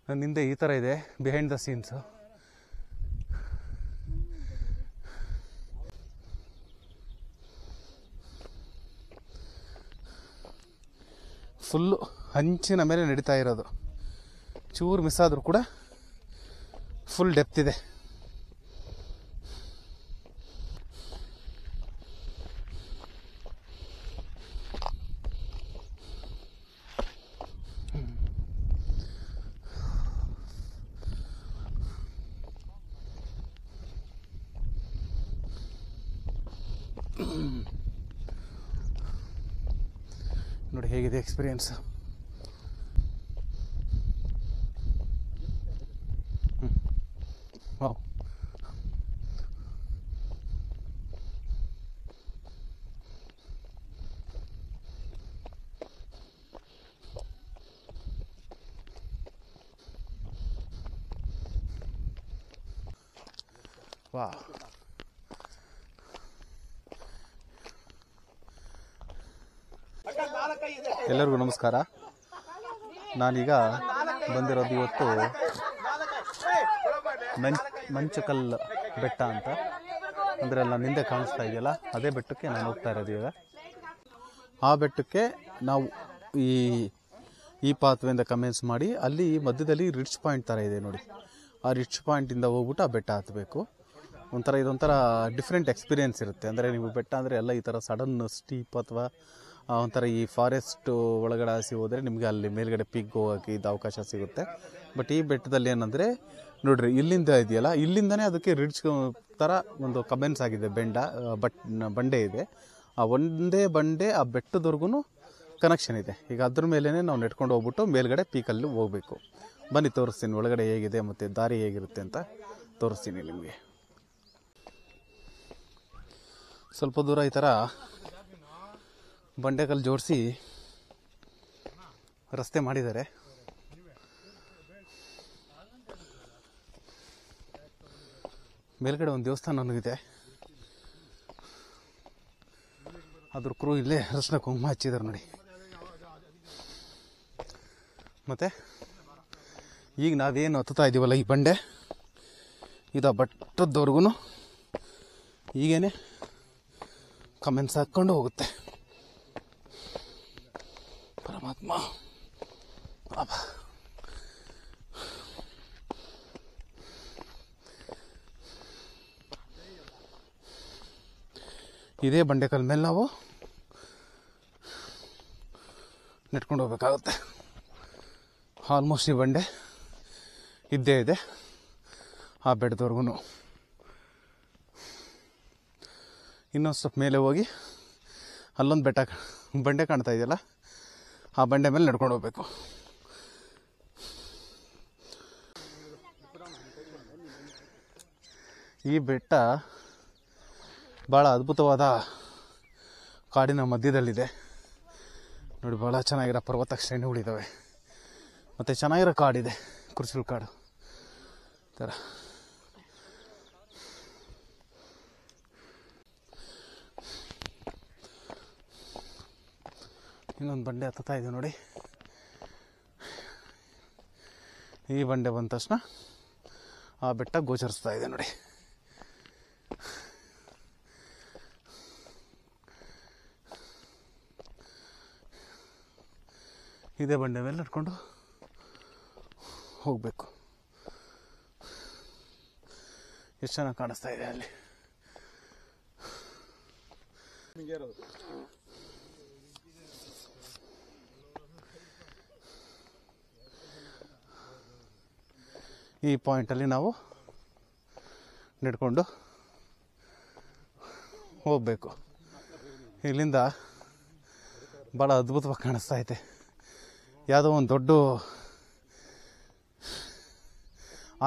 ನನ್ನ ಹಿಂದೆ ಈ ಥರ ಇದೆ ಬಿಹೈಂಡ್ ದ ಸೀನ್ಸು. ಫುಲ್ಲು ಹಂಚಿನ ಮೇಲೆ ನಡೀತಾ ಇರೋದು. ಚೂರು ಮಿಸ್ ಆದರೂ ಕೂಡ ಫುಲ್ ಡೆಪ್ತ್ ಇದೆ. ನೋಡಿ ಹೇಗಿದೆ ಎಕ್ಸ್ಪೀರಿಯನ್ಸ್. Wow, wow. ಎಲ್ಲರಿಗೂ ನಮಸ್ಕಾರ. ನಾನೀಗ ಬಂದಿರೋದು ಇವತ್ತು ಮಂಚಕಲ್ ಬೆಟ್ಟ ಅಂತ, ಅಂದರೆ ಅಲ್ಲಿ ನಾನು ಹಿಂದೆ ಕಾಣಿಸ್ತಾ ಇದೆಯಲ್ಲ ಅದೇ ಬೆಟ್ಟಕ್ಕೆ ನಾನು ಹೋಗ್ತಾ ಇರೋದು ಈಗ. ಆ ಬೆಟ್ಟಕ್ಕೆ ನಾವು ಈ ಪಾತ್ವೆಯಿಂದ ಕಮೆನ್ಸ್ ಮಾಡಿ ಅಲ್ಲಿ ಮಧ್ಯದಲ್ಲಿ ರಿಚ್ ಪಾಯಿಂಟ್ ಥರ ಇದೆ ನೋಡಿ. ಆ ರಿಚ್ ಪಾಯಿಂಟಿಂದ ಹೋಗ್ಬಿಟ್ಟು ಆ ಬೆಟ್ಟ ಹತ್ತಬೇಕು. ಇದೊಂಥರ ಡಿಫ್ರೆಂಟ್ ಎಕ್ಸ್ಪೀರಿಯೆನ್ಸ್ ಇರುತ್ತೆ. ಅಂದರೆ ನೀವು ಬೆಟ್ಟ ಅಂದರೆ ಎಲ್ಲ ಈ ಥರ ಸಡನ್ ಸ್ಟೀಪ್ ಅಥವಾ ಒಂಥರ ಈ ಫಾರೆಸ್ಟ್ ಒಳಗಡೆ ಹಸಿ ಹೋದರೆ ನಿಮಗೆ ಅಲ್ಲಿ ಮೇಲ್ಗಡೆ ಪೀಕ್ ಹೋಗೋಕ್ಕೆ ಇದು ಅವಕಾಶ ಸಿಗುತ್ತೆ. ಬಟ್ ಈ ಬೆಟ್ಟದಲ್ಲಿ ಏನಂದರೆ ನೋಡ್ರಿ, ಇಲ್ಲಿಂದ ಇದೆಯಲ್ಲ, ಇಲ್ಲಿಂದನೇ ಅದಕ್ಕೆ ರಿಡ್ಜ್ ಥರ ಒಂದು ಕಮೆನ್ಸ್ ಆಗಿದೆ. ಬಂಡೆ ಇದೆ. ಆ ಒಂದೇ ಬಂಡೆ ಆ ಬೆಟ್ಟದವರೆಗೂ ಕನೆಕ್ಷನ್ ಇದೆ. ಈಗ ಅದ್ರ ಮೇಲೇ ನಾವು ನೆಟ್ಕೊಂಡು ಹೋಗ್ಬಿಟ್ಟು ಮೇಲ್ಗಡೆ ಪೀಕಲ್ಲಿ ಹೋಗಬೇಕು. ಬನ್ನಿ ತೋರಿಸ್ತೀನಿ ಒಳಗಡೆ ಹೇಗಿದೆ ಮತ್ತು ದಾರಿ ಹೇಗಿರುತ್ತೆ ಅಂತ ತೋರಿಸ್ತೀನಿ ನಿಮಗೆ. ಸ್ವಲ್ಪ ದೂರ ಈ ಥರ ಬಂಡೆಕಲ್ಲು ಜೋಡಿಸಿ ರಸ್ತೆ ಮಾಡಿದ್ದಾರೆ. ಮೇಲ್ಗಡೆ ಒಂದು ದೇವಸ್ಥಾನ ಇದೆ. ಅದ್ರ ಕ್ರೂ ಇಲ್ಲೇ ಅರಶಿನ ಕುಂಕುಮ ಹಚ್ಚಿದ್ದಾರೆ ನೋಡಿ. ಮತ್ತು ಈಗ ನಾವೇನು ಹತ್ತುತ್ತಾ ಇದ್ದೀವಲ್ಲ ಈ ಬಂಡೆ, ಇದು ಬೆಟ್ಟದವರೆಗೂ ಈಗೇನೆ ಕಮೆನ್ಸ್ ಹಾಕ್ಕೊಂಡು ಹೋಗುತ್ತೆ. ಪರಮಾತ್ಮ ಇದೇ ಬಂಡೆಕಲ್ ಮೇಲೆ ನಾವು ನೆಟ್ಕೊಂಡು ಹೋಗ್ಬೇಕಾಗುತ್ತೆ. ಆಲ್ಮೋಸ್ಟ್ ಈ ಬಂಡೆ ಇದ್ದೇ ಇದೆ ಆ ಬೆಟ್ಟದವರೆಗೂ. ಇನ್ನೊಂದು ಸ್ವಲ್ಪ ಮೇಲೆ ಹೋಗಿ ಅಲ್ಲೊಂದು ಬಂಡೆ ಕಾಣ್ತಾ ಇದೆಯಲ್ಲ, ಆ ಬಂಡೆ ಮೇಲೆ ನಡ್ಕೊಂಡು ಹೋಗ್ಬೇಕು. ಈ ಬೆಟ್ಟ ಭಾಳ ಅದ್ಭುತವಾದ ಕಾಡಿನ ಮಧ್ಯದಲ್ಲಿದೆ ನೋಡಿ. ಭಾಳ ಚೆನ್ನಾಗಿರೋ ಪರ್ವತ ಶ್ರೇಣಿಗಳಿದ್ದಾವೆ ಮತ್ತು ಚೆನ್ನಾಗಿರೋ ಕಾಡಿದೆ, ಕುರುಚಲು ಕಾಡು ಥರ. ಇನ್ನೊಂದು ಬಂಡೆ ಹತ್ತುತ್ತಾ ಇದೆ ನೋಡಿ. ಈ ಬಂಡೆ ಬಂದ ತಕ್ಷಣ ಆ ಬೆಟ್ಟ ಗೋಚರಿಸ್ತಾ ಇದೆ ನೋಡಿ. ಇದೇ ಬಂಡೆ ಮೇಲೆ ನಡ್ಕೊಂಡು ಹೋಗಬೇಕು. ಎಷ್ಟು ಚೆನ್ನಾಗಿ ಕಾಣಿಸ್ತಾ ಇದೆ ಅಲ್ಲಿ. ಈ ಪಾಯಿಂಟಲ್ಲಿ ನಾವು ನಡ್ಕೊಂಡು ಹೋಗಬೇಕು. ಇಲ್ಲಿಂದ ಭಾಳ ಅದ್ಭುತವಾಗಿ ಕಾಣಿಸ್ತಾ ಐತೆ. ಯಾವುದೋ ಒಂದು ದೊಡ್ಡ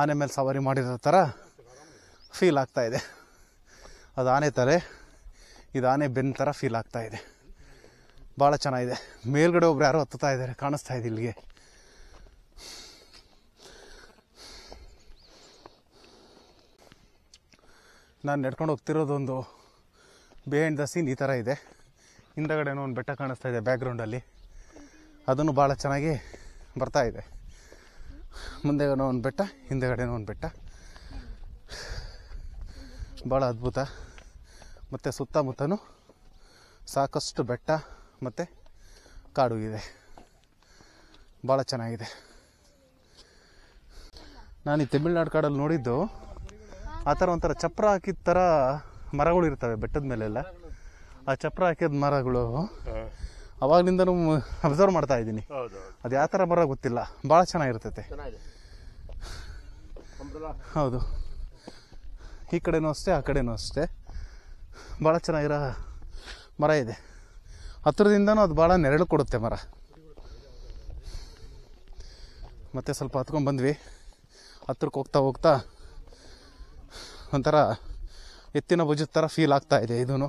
ಆನೆ ಮೇಲೆ ಸವಾರಿ ಮಾಡಿರೋ ಥರ ಫೀಲ್ ಆಗ್ತಾ ಇದೆ. ಅದು ಆನೆ ಥರ, ಇದು ಆನೆ ಬೆನ್ನ ಥರ ಫೀಲ್ ಆಗ್ತಾ ಇದೆ. ಭಾಳ ಚೆನ್ನಾಗಿದೆ. ಮೇಲ್ಗಡೆ ಒಬ್ರು ಯಾರೋ ಹತ್ತುತ್ತಾ ಇದ್ದಾರೆ, ಕಾಣಿಸ್ತಾ ಇದೆ ಇಲ್ಲಿಗೆ. ನಾನು ನಡ್ಕೊಂಡು ಹೋಗ್ತಿರೋದೊಂದು ಬಿಹೈಂಡ್ ದ ಸೀನ್ ಈ ಥರ ಇದೆ. ಹಿಂದಗಡೆನೋ ಒಂದು ಬೆಟ್ಟ ಕಾಣಿಸ್ತಾ ಇದೆ ಬ್ಯಾಕ್ಗ್ರೌಂಡಲ್ಲಿ, ಅದನ್ನು ಭಾಳ ಚೆನ್ನಾಗಿ ಬರ್ತಾ ಇದೆ. ಮುಂದೆನೋ ಒಂದು ಬೆಟ್ಟ, ಹಿಂದೆಗಡೆನೋ ಒಂದು ಬೆಟ್ಟ. ಭಾಳ ಅದ್ಭುತ. ಮತ್ತು ಸುತ್ತಮುತ್ತಲೂ ಸಾಕಷ್ಟು ಬೆಟ್ಟ ಮತ್ತು ಕಾಡು ಇದೆ. ಭಾಳ ಚೆನ್ನಾಗಿದೆ. ನಾನು ಈ ತಮಿಳ್ನಾಡು ಕಾಡಲ್ಲಿ ನೋಡಿದ್ದು ಆ ಥರ ಒಂಥರ ಚಪ್ರ ಹಾಕಿದ ಥರ ಮರಗಳು ಇರ್ತವೆ ಬೆಟ್ಟದ ಮೇಲೆಲ್ಲ. ಆ ಚಪ್ರ ಹಾಕಿದ ಮರಗಳು ಅವಾಗಲಿಂದನೂ ಅಬ್ಸರ್ವ್ ಮಾಡ್ತಾ ಇದ್ದೀನಿ. ಅದು ಯಾವ ಥರ ಮರ ಗೊತ್ತಿಲ್ಲ, ಭಾಳ ಚೆನ್ನಾಗಿರ್ತೈತೆ. ಹೌದು, ಈ ಕಡೆನೂ ಅಷ್ಟೇ ಆ ಕಡೆನೂ ಅಷ್ಟೇ ಭಾಳ ಚೆನ್ನಾಗಿರೋ ಮರ ಇದೆ. ಹತ್ತಿರದಿಂದನೂ ಅದು ಭಾಳ ನೆರಳು ಕೊಡುತ್ತೆ ಮರ. ಮತ್ತೆ ಸ್ವಲ್ಪ ಹತ್ಕೊಂಡು ಬಂದ್ವಿ. ಹತ್ರಕ್ಕೆ ಹೋಗ್ತಾ ಹೋಗ್ತಾ ಒಂಥರ ಎತ್ತಿನ ಭುಜದ ಥರ ಫೀಲ್ ಆಗ್ತಾ ಇದೆ. ಇದೂ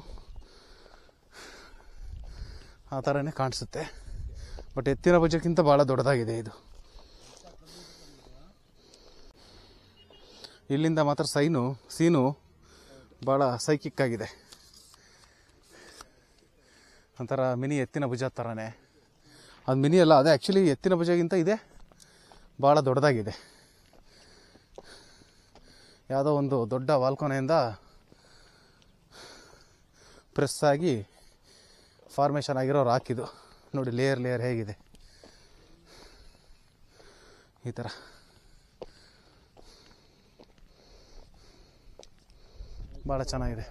ಆ ಥರನೇ ಕಾಣಿಸುತ್ತೆ, ಬಟ್ ಎತ್ತಿನ ಭುಜಕ್ಕಿಂತ ಭಾಳ ದೊಡ್ಡದಾಗಿದೆ ಇದು. ಇಲ್ಲಿಂದ ಮಾತ್ರ ಸೀನು ಭಾಳ ಸೈಕಿಕ್ ಆಗಿದೆ. ಒಂಥರ ಮಿನಿ ಎತ್ತಿನ ಭುಜ ಥರನೇ. ಅದು ಮಿನಿ ಅಲ್ಲ, ಅದೇ ಆ್ಯಕ್ಚುಲಿ ಎತ್ತಿನ ಭುಜಗಿಂತ ಇದೆ ಭಾಳ ದೊಡ್ಡದಾಗಿದೆ. ಯಾವುದೋ ಒಂದು ದೊಡ್ಡ ವಾಲ್ಕೋನೆಯಿಂದ ಪ್ರೆಸ್ ಆಗಿ ಫಾರ್ಮೇಷನ್ ಆಗಿರೋ ರಾಕ್ ಇದು. ನೋಡಿ ಲೇಯರ್ ಹೇಗಿದೆ ಈ ಥರ. ಭಾಳ ಚೆನ್ನಾಗಿದೆ.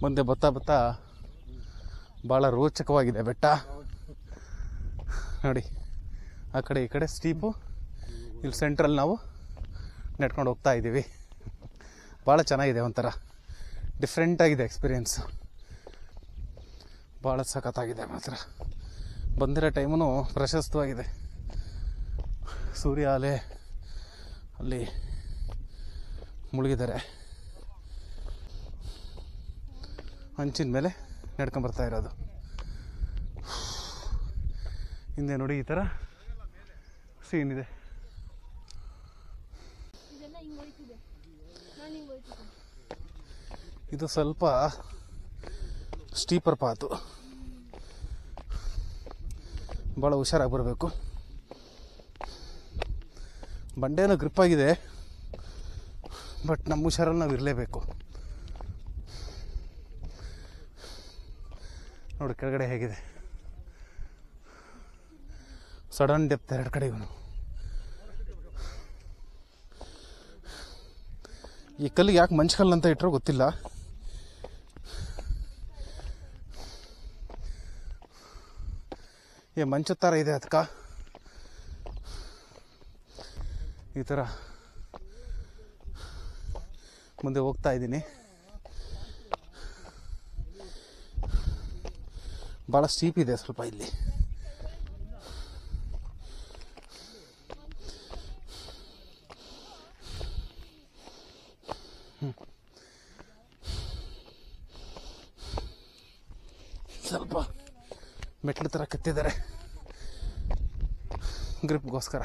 ಮುಂದೆ ಬತ್ತಾ ಭಾಳ ರೋಚಕವಾಗಿದೆ ಬೆಟ್ಟ. ನೋಡಿ ಆ ಕಡೆ ಈ ಕಡೆ ಸ್ಟೀಪು, ಇಲ್ಲಿ ಸೆಂಟ್ರಲ್ಲಿ ನಾವು ನೆಟ್ಕೊಂಡು ಹೋಗ್ತಾ ಇದ್ದೀವಿ. ಭಾಳ ಚೆನ್ನಾಗಿದೆ, ಒಂಥರ ಡಿಫ್ರೆಂಟಾಗಿದೆ ಎಕ್ಸ್ಪೀರಿಯೆನ್ಸು. ಭಾಳ ಸಖತ್ತಾಗಿದೆ ಮಾತ್ರ. ಬಂದಿರೋ ಟೈಮೂ ಪ್ರಶಸ್ತವಾಗಿದೆ. ಸೂರ್ಯ ಅಲೆ ಅಲ್ಲಿ ಮುಳುಗಿದ್ದಾರೆ. ಹಂಚಿನ ಮೇಲೆ ನಡ್ಕೊಂಬರ್ತಾ ಇರೋದು. ಹಿಂದೆ ನೋಡಿ ಈ ಥರ ಸೀನ್ ಇದೆ. ಇದು ಸ್ವಲ್ಪ ಸ್ಟೀಪರ್ ಪಾತು, ಭಾಳ ಹುಷಾರಾಗಿ ಬರಬೇಕು. ಬಂಡೆನೂ ಗ್ರಿಪ್ ಆಗಿದೆ, ಬಟ್ ನಮ್ಮ ಹುಷಾರಲ್ಲಿ ನಾವು ಇರಲೇಬೇಕು. ನೋಡಿ ಕೆಳಗಡೆ ಹೇಗಿದೆ, ಸಡನ್ ಡೆಪ್ತ್ ಎರಡು ಕಡೆ. ಇವನು ಈ ಕಲ್ಲಿಗೆ ಯಾಕೆ ಮಂಚು ಕಲ್ಲು ಅಂತ ಇಟ್ಟರೋ ಗೊತ್ತಿಲ್ಲ. ಮಂಚು ಥರ ಇದೆ ಅದಕ್ಕೆ ಈ ಥರ ಮುಂದೆ ಹೋಗ್ತಾ ಇದ್ದೀನಿ. ಭಾಳ ಸ್ಟೀಪ್ ಇದೆ ಸ್ವಲ್ಪ ಇಲ್ಲಿ. ಸ್ವಲ್ಪ ಮೆಟ್ಲು ಥರ ಕತ್ತಿದ್ದಾರೆ ಗ್ರಿಪ್ಗೋಸ್ಕರ.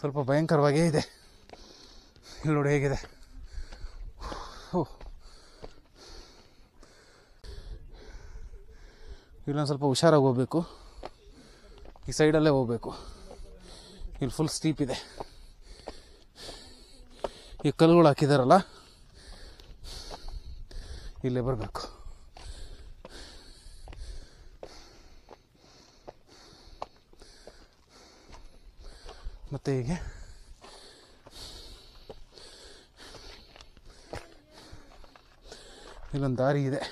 ಸ್ವಲ್ಪ ಭಯಂಕರವಾಗೇ ಇದೆ. ಇಲ್ಲಿ ನೋಡಿ ಹೇಗಿದೆ. ಇಲ್ಲೊಂದು ಸ್ವಲ್ಪ ಹುಷಾರಾಗಿ ಹೋಗ್ಬೇಕು. ಈ ಸೈಡಲ್ಲೇ ಹೋಗ್ಬೇಕು. ಇಲ್ಲಿ ಫುಲ್ ಸ್ಟೀಪ್ ಇದೆ. ಈ ಕಲ್ಲುಗಳು ಹಾಕಿದಾರಲ್ಲ, ಇಲ್ಲೇ ಬರಬೇಕು. ಮತ್ತೆ ಹೀಗೆ ಇಲ್ಲೊಂದು ದಾರಿ ಇದೆ.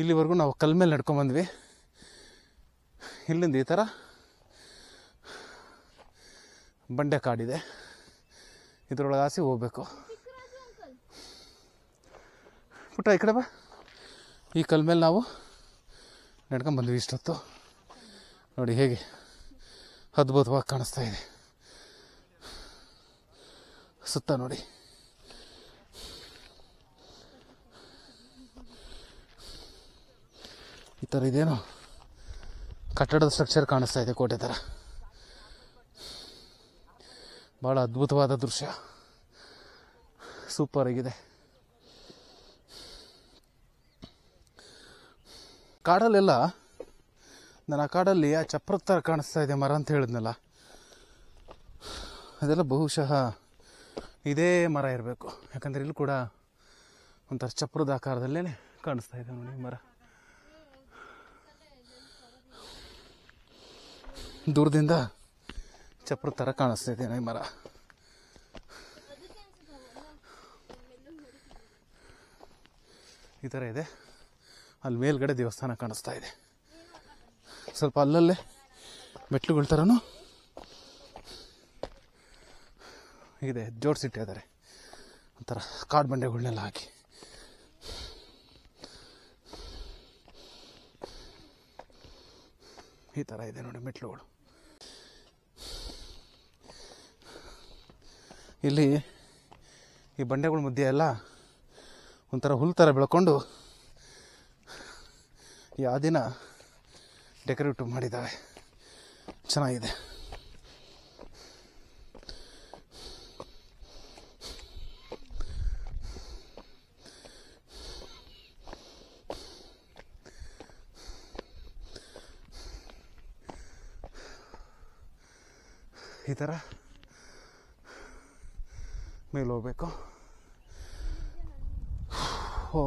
ಇಲ್ಲಿವರೆಗೂ ನಾವು ಕಲ್ ಮೇಲೆ ನಡ್ಕೊಂಡ್ಬಂದ್ವಿ. ಇಲ್ಲಿಂದ ಈ ಥರ ಬಂಡೆ ಕಾಡಿದೆ, ಇದ್ರೊಳಗೆ ಹಾಸಿ ಹೋಗ್ಬೇಕು. ಪುಟ್ಟ ಈ ಕಡೆ ಬಾ. ಈ ಕಲ್ ಮೇಲೆ ನಾವು ನಡ್ಕೊಂಡ್ಬಂದ್ವಿ ಇಷ್ಟೊತ್ತು. ನೋಡಿ ಹೇಗೆ ಅದ್ಭುತವಾಗಿ ಕಾಣಿಸ್ತಾ ಇದೆ ಸುತ್ತ. ನೋಡಿ ಈ ಥರ ಇದೇನೋ ಕಟ್ಟಡದ ಸ್ಟ್ರಕ್ಚರ್ ಕಾಣಿಸ್ತಾ ಇದೆ, ಕೋಟೆ ಥರ. ಭಾಳ ಅದ್ಭುತವಾದ ದೃಶ್ಯ, ಸೂಪರ್ ಆಗಿದೆ. ಕಾಡಲ್ಲೆಲ್ಲ ನಾನು ಆ ಕಾಡಲ್ಲಿ ಆ ಚಪ್ರದ ಥರ ಕಾಣಿಸ್ತಾ ಇದೆ ಮರ ಅಂತ ಹೇಳಿದ್ನಲ್ಲ, ಅದೆಲ್ಲ ಬಹುಶಃ ಇದೇ ಮರ ಇರಬೇಕು. ಯಾಕಂದರೆ ಇಲ್ಲಿ ಕೂಡ ಒಂಥರ ಚಪ್ರದ ಆಕಾರದಲ್ಲೇ ಕಾಣಿಸ್ತಾ ಇದೆ ನೋಡಿ ಮರ. ದೂರದಿಂದ ಚಪ್ರದ ಥರ ಕಾಣಿಸ್ತಾ ಇದೆ ಈ ಮರ. ಈ ಥರ ಇದೆ. ಅಲ್ಲಿ ಮೇಲ್ಗಡೆ ದೇವಸ್ಥಾನ ಕಾಣಿಸ್ತಾ ಇದೆ. ಸ್ವಲ್ಪ ಅಲ್ಲಲ್ಲೇ ಮೆಟ್ಲುಗಳ ಥರನೂ ಇದೆ, ಜೋಡಿಸಿಟ್ಟಿದ್ದಾರೆ ಒಂಥರ ಕಾಡು ಬಂಡೆಗಳನ್ನೆಲ್ಲ ಹಾಕಿ. ಈ ಥರ ಇದೆ ನೋಡಿ ಮೆಟ್ಲುಗಳು. ಇಲ್ಲಿ ಈ ಬಂಡೆಗಳ ಮಧ್ಯೆ ಎಲ್ಲ ಒಂಥರ ಹುಲ್ಲು ಥರ ಬೆಳ್ಕೊಂಡು ಯಾವ ದಿನ ಡೆಕೋರೇಟಿವ್ ಮಾಡಿದ್ದಾವೆ, ಚೆನ್ನಾಗಿದೆ. ಈ ಥರ ಮೇಲೆ ಹೋಗ್ಬೇಕು. ಓ,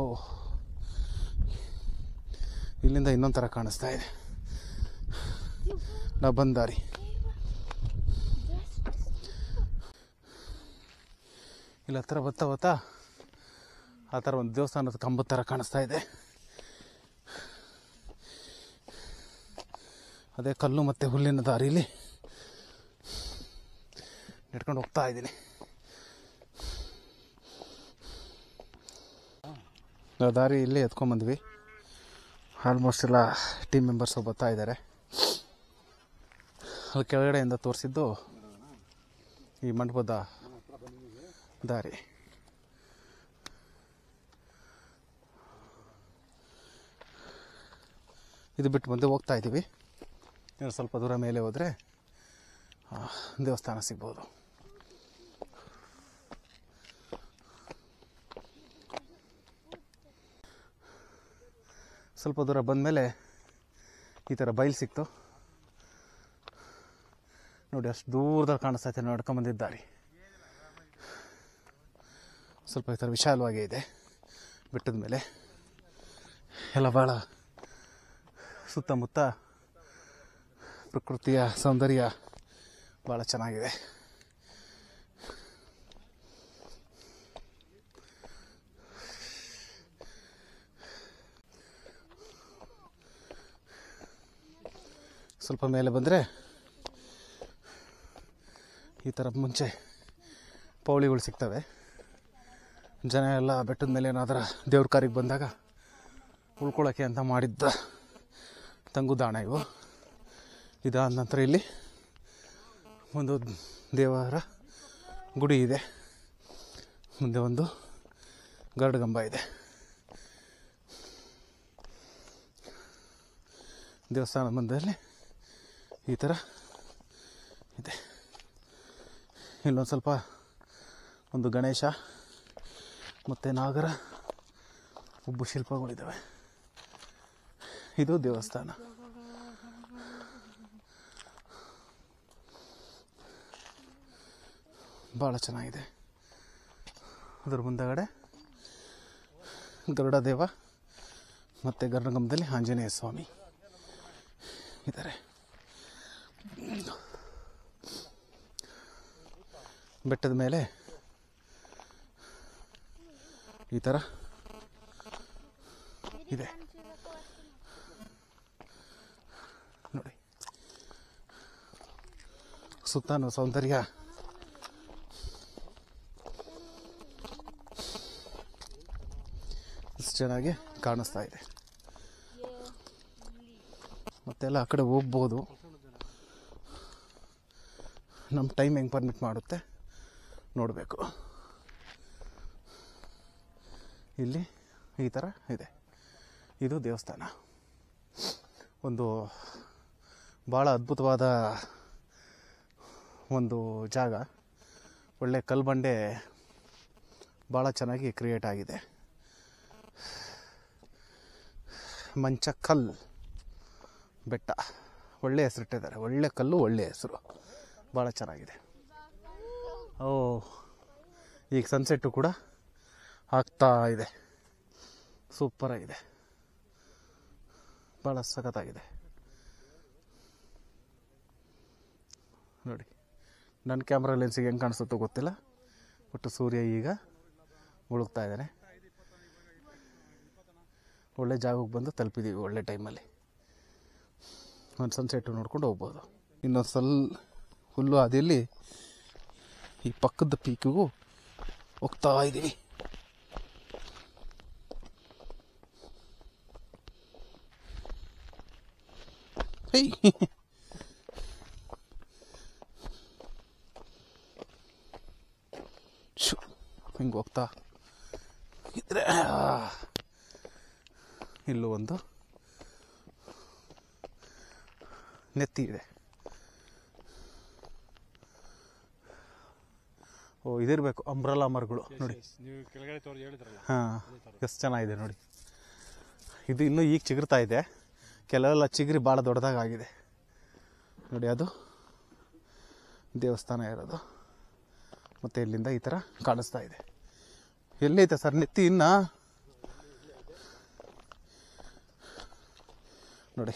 ಇಲ್ಲಿಂದ ಇನ್ನೊಂದು ಥರ ಕಾಣಿಸ್ತಾ ಇದೆ ನಾವು ಬಂದ ದಾರಿ. ಇಲ್ಲಿ ಹತ್ರ ಬರ್ತಾ ಆ ಥರ ಒಂದು ದೇವಸ್ಥಾನದ ಕಂಬದ ಥರ ಕಾಣಿಸ್ತಾ ಇದೆ. ಅದೇ ಕಲ್ಲು ಮತ್ತು ಹುಲ್ಲಿನ ದಾರಿಲಿ ನಡ್ಕೊಂಡು ಹೋಗ್ತಾ ಇದ್ದೀನಿ. ನಾವು ದಾರಿ ಇಲ್ಲೇ ಎತ್ಕೊಂಡ್ಬಂದ್ವಿ. ಆಲ್ಮೋಸ್ಟ್ ಎಲ್ಲ ಟೀಮ್ ಮೆಂಬರ್ಸು ಬರ್ತಾ ಇದ್ದಾರೆ. ಅಲ್ಲಿ ಕೆಳಗಡೆಯಿಂದ ತೋರಿಸಿದ್ದು ಈ ಮಂಟಪದ ದಾರಿ. ಇದು ಬಿಟ್ಟು ಮುಂದೆ ಹೋಗ್ತಾ ಇದ್ದೀವಿ. ಇನ್ನು ಸ್ವಲ್ಪ ದೂರ ಮೇಲೆ ಹೋದರೆ ದೇವಸ್ಥಾನ ಸಿಗ್ಬೋದು. ಸ್ವಲ್ಪ ದೂರ ಬಂದಮೇಲೆ ಈ ಥರ ಬಯಲು ಸಿಕ್ತು ನೋಡಿ. ಅಷ್ಟು ದೂರದಲ್ಲಿ ಕಾಣಿಸ್ತೈತೆ ನಡ್ಕೊಂಬಂದಿದ್ದಾರೆ. ಸ್ವಲ್ಪ ಈ ಥರ ವಿಶಾಲವಾಗಿ ಇದೆ ಬೆಟ್ಟದ ಮೇಲೆ ಎಲ್ಲ. ಭಾಳ ಸುತ್ತಮುತ್ತ ಪ್ರಕೃತಿಯ ಸೌಂದರ್ಯ ಭಾಳ ಚೆನ್ನಾಗಿದೆ. ಸ್ವಲ್ಪ ಮೇಲೆ ಬಂದರೆ ಈ ಥರ ಮುಂಚೆ ಪೌಳಿಗಳು ಸಿಗ್ತವೆ. ಜನ ಎಲ್ಲ ಬೆಟ್ಟದ ಮೇಲೆ ಏನಾದರೂ ದೇವ್ರ ಕಾರ್ಯಕ್ಕೆ ಬಂದಾಗ ಉಳ್ಕೊಳ್ಳೋಕ್ಕೆ ಅಂತ ಮಾಡಿದ್ದ ತಂಗುದಾಣ ಇವು. ಇದಾದ ನಂತರ ಇಲ್ಲಿ ಒಂದು ದೇವರ ಗುಡಿ ಇದೆ, ಮುಂದೆ ಒಂದು ಗರುಡಗಂಬ ಇದೆ. ದೇವಸ್ಥಾನದ ಮುಂದಲ್ಲಿ ಈ ಥರ ಇದೆ. ಇಲ್ಲೊಂದು ಸ್ವಲ್ಪ ಒಂದು ಗಣೇಶ ಮತ್ತು ನಾಗರ ಉಬ್ಬು ಶಿಲ್ಪಗಳಿದ್ದಾವೆ. ಇದು ದೇವಸ್ಥಾನ. ಭಾಳ ಚೆನ್ನಾಗಿದೆ. ಅದರ ಮುಂದಗಡೆ ಗರುಡ ದೇವ ಮತ್ತು ಗರುಡಗಂಬದಲ್ಲಿ ಆಂಜನೇಯ ಸ್ವಾಮಿ ಇದ್ದಾರೆ. ಬೆಟ್ಟದ ಮೇಲೆ ಈ ಥರ ಇದೆ ನೋಡಿ. ಸುತ್ತಲೂ ಸೌಂದರ್ಯ. ಚೆನ್ನಾಗಿ ಕಾಣಿಸ್ತಾ ಇದೆ. ಮತ್ತೆಲ್ಲ ಆ ಕಡೆ ಹೋಗ್ಬೋದು, ನಮ್ಮ ಟೈಮ್ ಹೆಂಗೆ ಪರ್ಮಿಟ್ ಮಾಡುತ್ತೆ ನೋಡಬೇಕು. ಇಲ್ಲಿ ಈ ಥರ ಇದೆ, ಇದು ದೇವಸ್ಥಾನ. ಒಂದು ಭಾಳ ಅದ್ಭುತವಾದ ಒಂದು ಜಾಗ. ಒಳ್ಳೆ ಕಲ್ಬಂಡೆ ಭಾಳ ಚೆನ್ನಾಗಿ ಕ್ರಿಯೇಟ್ ಆಗಿದೆ. ಮಂಚಕಲ್ ಬೆಟ್ಟ, ಒಳ್ಳೆ ಹೆಸರಿಟ್ಟಿದ್ದಾರೆ. ಒಳ್ಳೆ ಕಲ್ಲು, ಒಳ್ಳೆ ಹೆಸರು, ಭಾಳ ಚೆನ್ನಾಗಿದೆ. ಈಗ ಸನ್ಸೆಟ್ಟು ಕೂಡ ಆಗ್ತಾ ಇದೆ. ಸೂಪರಾಗಿದೆ, ಭಾಳ ಸಖತ್ತಾಗಿದೆ ನೋಡಿ. ನನ್ನ ಕ್ಯಾಮ್ರಾ ಲೆನ್ಸಿಗೆ ಹೆಂಗೆ ಕಾಣಿಸುತ್ತೋ ಗೊತ್ತಿಲ್ಲ, ಬಟ್ ಸೂರ್ಯ ಈಗ ಮುಳುಗ್ತಾ ಇದ್ದಾನೆ. ಒಳ್ಳೆ ಜಾಗಕ್ಕೆ ಬಂದು ತಲುಪಿದ್ದೀವಿ, ಒಳ್ಳೆ ಟೈಮಲ್ಲಿ. ಒಂದು ಸನ್ಸೆಟ್ಟು ನೋಡ್ಕೊಂಡು ಹೋಗ್ಬೋದು. ಇನ್ನೊಂದು ಹುಲ್ಲು ಅದಿಲ್ಲಿ ಈ ಪಕ್ಕದ ಪೀಕಿಗೂ ಹೋಗ್ತಾ ಇದ್ದೀವಿ. ಹಿಂಗೆ ಹೋಗ್ತಾ ಇದ್ರೆ ಇಲ್ಲೂ ಒಂದು ನೆತ್ತಿ ಇದೆ. ಇದಿರಬೇಕು ಅಂಬ್ರಲಾ ಮರಗಳು ನೋಡಿ. ಹಾಂ, ಎಷ್ಟು ಚೆನ್ನಾಗಿದೆ ನೋಡಿ. ಇದು ಇನ್ನೂ ಈಗ ಚಿಗುರ್ತಾ ಇದೆ, ಕೆಲವೆಲ್ಲ ಚಿಗುರಿ ಭಾಳ ದೊಡ್ಡದಾಗಿದೆ ನೋಡಿ. ಅದು ದೇವಸ್ಥಾನ ಇರೋದು. ಮತ್ತು ಇಲ್ಲಿಂದ ಈ ಥರ ಕಾಣಿಸ್ತಾ ಇದೆ. ಎಲ್ಲೈತೆ ಸರ್ ನೆತ್ತಿ? ಇನ್ನ ನೋಡಿ,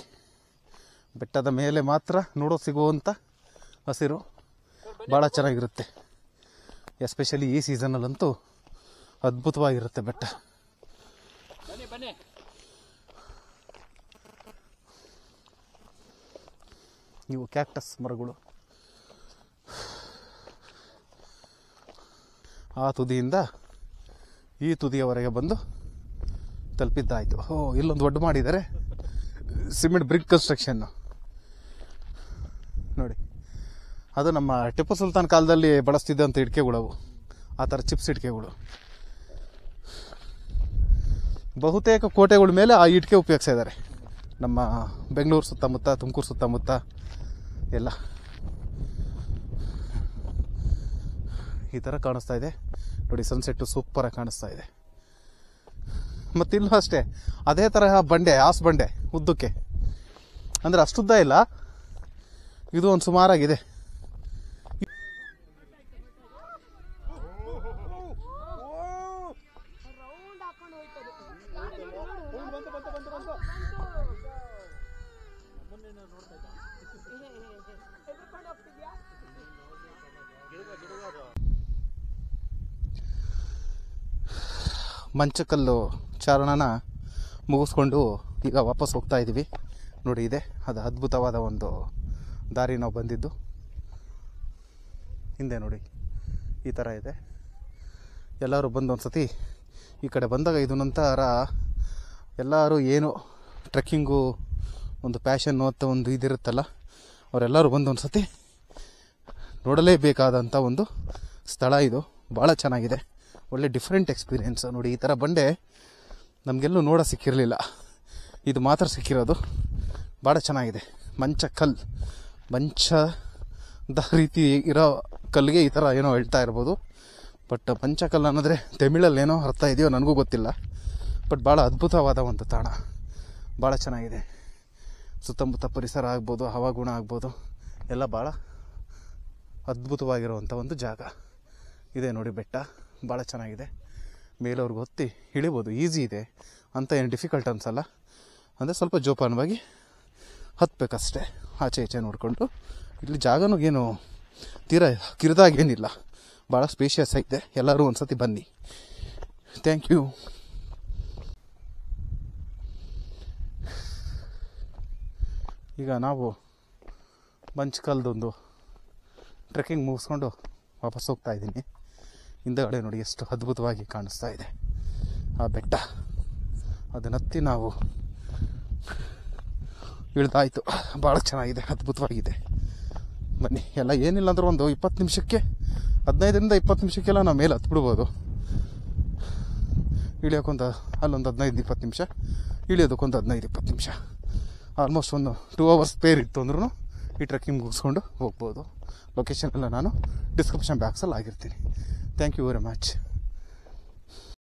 ಬೆಟ್ಟದ ಮೇಲೆ ಮಾತ್ರ ನೋಡೋ ಸಿಗುವಂಥ ಹಸಿರು ಭಾಳ ಚೆನ್ನಾಗಿರುತ್ತೆ. ಎಸ್ಪೆಷಲಿ ಈ ಸೀಸನಲ್ಲಂತೂ ಅದ್ಭುತವಾಗಿರುತ್ತೆ ಬೆಟ್ಟ. ಇವು ಕ್ಯಾಕ್ಟಸ್ ಮರಗಳು. ಆ ತುದಿಯಿಂದ ಈ ತುದಿಯವರೆಗೆ ಬಂದು ತಲುಪಿದ್ದಾಯಿತು. ಇಲ್ಲೊಂದು ದೊಡ್ಡ ಮಾಡಿದ್ದಾರೆ, ಸಿಮೆಂಟ್ ಬ್ರಿಕ್ ಕನ್ಸ್ಟ್ರಕ್ಷನ್ನು ನೋಡಿ. ಅದು ನಮ್ಮ ಟಿಪ್ಪು ಸುಲ್ತಾನ್ ಕಾಲದಲ್ಲಿ ಬಳಸ್ತಿದ್ದಂಥ ಇಟ್ಕೆಗಳು ಅವು, ಆ ಥರ ಚಿಪ್ಸ್ ಇಟ್ಕೆಗಳು. ಬಹುತೇಕ ಕೋಟೆಗಳ ಮೇಲೆ ಆ ಇಟ್ಕೆ ಉಪಯೋಗಿಸಿದ್ದಾರೆ. ನಮ್ಮ ಬೆಂಗಳೂರು ಸುತ್ತಮುತ್ತ, ತುಮಕೂರು ಸುತ್ತಮುತ್ತ ಎಲ್ಲ ಈ ಥರ ಕಾಣಿಸ್ತಾ ಇದೆ ನೋಡಿ. ಸನ್ಸೆಟ್ಟು ಸೂಪರಾಗಿ ಕಾಣಿಸ್ತಾ ಇದೆ. ಮತ್ತಿಲ್ಲೂ ಅಷ್ಟೇ ಅದೇ ತರಹ ಬಂಡೆ, ಹಾಸ್ ಬಂಡೆ ಉದ್ದಕ್ಕೆ, ಅಂದರೆ ಅಷ್ಟುದ್ದ ಇಲ್ಲ, ಇದು ಒಂದು ಸುಮಾರಾಗಿದೆ. ಮಂಚಕಲ್ಲು ಚಾರಣನ ಮುಗಿಸ್ಕೊಂಡು ಈಗ ವಾಪಸ್ ಹೋಗ್ತಾ ಇದ್ದೀವಿ ನೋಡಿ. ಇದೆ ಅದು ಅದ್ಭುತವಾದ ಒಂದು ದಾರಿ ನಾವು ಬಂದಿದ್ದು. ಹಿಂದೆ ನೋಡಿ ಈ ಥರ ಇದೆ. ಎಲ್ಲರೂ ಬಂದು ಒಂದು ಸತಿ ಈ ಕಡೆ ಬಂದಾಗ ಇದು ನಂತರ ಎಲ್ಲರೂ ಏನು ಟ್ರೆಕ್ಕಿಂಗು ಒಂದು ಪ್ಯಾಷನ್ನು ಅಂತ ಒಂದು ಇದಿರುತ್ತಲ್ಲ, ಅವರೆಲ್ಲರೂ ಬಂದು ಒಂದು ಸತಿ ನೋಡಲೇಬೇಕಾದಂಥ ಒಂದು ಸ್ಥಳ ಇದು. ಭಾಳ ಚೆನ್ನಾಗಿದೆ, ಒಳ್ಳೆ ಡಿಫ್ರೆಂಟ್ ಎಕ್ಸ್ಪೀರಿಯೆನ್ಸ್ ನೋಡಿ. ಈ ಥರ ಬಂಡೆ ನಮಗೆಲ್ಲೂ ನೋಡ ಸಿಕ್ಕಿರಲಿಲ್ಲ, ಇದು ಮಾತ್ರ ಸಿಕ್ಕಿರೋದು. ಭಾಳ ಚೆನ್ನಾಗಿದೆ. ಮಂಚಕಲ್, ಮಂಚದ ರೀತಿ ಇರೋ ಕಲ್ಲಿಗೆ ಈ ಥರ ಏನೋ ಹೇಳ್ತಾ ಇರ್ಬೋದು, ಬಟ್ ಮಂಚಕಲ್ ಅನ್ನೋದ್ರೆ ತಮಿಳಲ್ಲಿ ಏನೋ ಅರ್ಥ ಇದೆಯೋ ನನಗೂ ಗೊತ್ತಿಲ್ಲ. ಬಟ್ ಭಾಳ ಅದ್ಭುತವಾದ ಒಂದು ತಾಣ, ಭಾಳ ಚೆನ್ನಾಗಿದೆ. ಸುತ್ತಮುತ್ತ ಪರಿಸರ ಆಗ್ಬೋದು, ಹವಾಗುಣ ಆಗ್ಬೋದು, ಎಲ್ಲ ಭಾಳ ಅದ್ಭುತವಾಗಿರುವಂಥ ಒಂದು ಜಾಗ ಇದೆ ನೋಡಿ. ಬೆಟ್ಟ ಭಾಳ ಚೆನ್ನಾಗಿದೆ. ಮೇಲವ್ರಿಗೆ ಹೊತ್ತಿ ಇಳಿಬೋದು, ಈಸಿ ಇದೆ ಅಂತ ಏನು ಡಿಫಿಕಲ್ಟ್ ಅನಿಸಲ್ಲ. ಅಂದರೆ ಸ್ವಲ್ಪ ಜೋಪಾನವಾಗಿ ಹತ್ತಬೇಕಷ್ಟೇ, ಆಚೆ ಈಚೆ ನೋಡಿಕೊಂಡು. ಇಲ್ಲಿ ಜಾಗನೂ ಏನು ತೀರ ಕಿರಿದಾಗೇನಿಲ್ಲ, ಭಾಳ ಸ್ಪೇಷಿಯಸ್ ಆಗಿದೆ. ಎಲ್ಲರೂ ಒಂದು ಸತಿ ಬನ್ನಿ. Thank you. ಈಗ ನಾವು ಮಂಚಕಲ್ದೊಂದು ಟ್ರೆಕ್ಕಿಂಗ್ ಮುಗಿಸ್ಕೊಂಡು ವಾಪಸ್ ಹೋಗ್ತಾ ಇದ್ದೀನಿ. ಹಿಂದಗಡೆ ನೋಡಿ ಎಷ್ಟು ಅದ್ಭುತವಾಗಿ ಕಾಣಿಸ್ತಾ ಇದೆ ಆ ಬೆಟ್ಟ. ಅದನ್ನ ಹತ್ತಿ ನಾವು ಇಳಿದಾಯಿತು. ಭಾಳ ಚೆನ್ನಾಗಿದೆ, ಅದ್ಭುತವಾಗಿದೆ. ಬನ್ನಿ, ಎಲ್ಲ ಏನಿಲ್ಲ ಅಂದ್ರೆ ಒಂದು 20 ನಿಮಿಷಕ್ಕೆ 15ರಿಂದ 20 ನಿಮಿಷಕ್ಕೆಲ್ಲ ನಾವು ಮೇಲೆ ಹತ್ಬಿಡ್ಬೋದು. ಇಳಿಯೋಕ್ಕೊಂದು ಅಲ್ಲೊಂದು 15-20 ನಿಮಿಷ, ಇಳಿಯೋದಕ್ಕೊಂದು 15-20 ನಿಮಿಷ, ಆಲ್ಮೋಸ್ಟ್ ಒಂದು 2 ಅವರ್ಸ್ ಪೇರ್ ಇತ್ತು ಅಂದ್ರೂ ಈ ಟ್ರೆಕ್ಕಿಂಗ್ ಮುಗಿಸ್ಕೊಂಡು ಹೋಗ್ಬೋದು. ಲೊಕೇಶನ್ ಎಲ್ಲ ನಾನು ಡಿಸ್ಕ್ರಿಪ್ಷನ್ ಬಾಕ್ಸಲ್ಲಿ ಆಗಿರ್ತೀನಿ. Thank you very much.